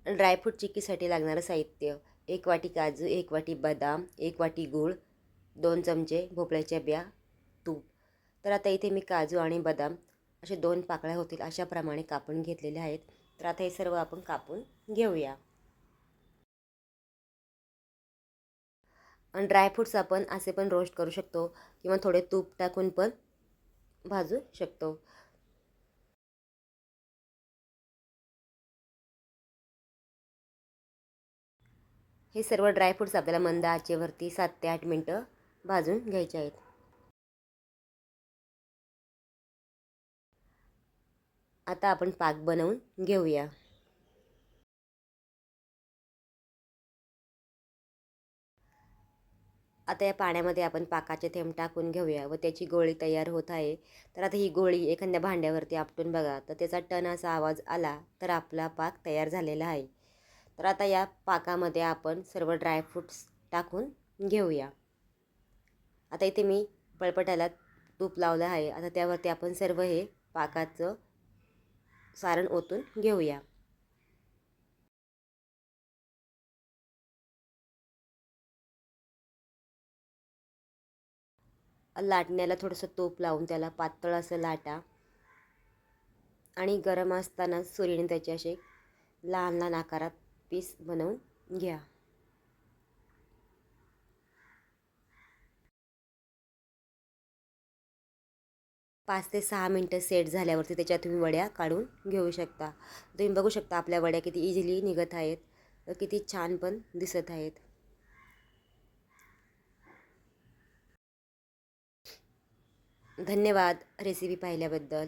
Dry fruit चिक्कीसाठी लागणारं साहित्य: 1 वाटी काजू, 1 वाटी बदाम, 1 वाटी गूळ, 2 चमचे भोपळ्याच्या बिया, तूप. तर आता इथे मी काजू आणि बदाम असे 2 पाकळ्या होतील अशाप्रमाणे कापून घेतलेले आहेत. तर आता हे सर्व आपण कापून घेऊया. आणि ड्रायफ्रूट्स आपण असे पण रोस्ट करू शकतो किंवा थोडे तूप टाकून पण भाजू शकतो. हे सर्व ड्रायफ्रूट्स आपल्याला मंद आचेवरती 7 ते 8 मिनटं भाजून घ्यायचे आहेत. आता आपण पाक बनवून घेऊया. आता या पाण्यामध्ये आपण पाकाचे थेंब टाकून घेऊया व त्याची गोळी तयार होत आहे. तर आता ही गोळी एखाद्या भांड्यावरती आपटून बघा, तर त्याचा टन असा आवाज आला तर आपला पाक तयार झालेला आहे. तर आता या पाकामध्ये आपण सर्व ड्रायफ्रूट्स टाकून घेऊया. आता इथे मी पळपटाला तूप लावलं आहे. आता त्यावरती आपण सर्व हे पाकाचं सारण ओतून घेऊया. लाटण्याला थोडंसं तूप लावून त्याला पातळ असं लाटा आणि गरम असताना सुरीने त्याचे असे लहान लहान आकारात पीस बनवून घ्या. पाच ते 6 मिनटं सेट झाल्यावरती त्याच्यात तुम्ही वड्या काढून घेऊ शकता. तुम्ही बघू शकता आपल्या वड्या किती इझिली निघत आहेत व किती छान पण दिसत आहेत. धन्यवाद रेसिपी पाहिल्याबद्दल.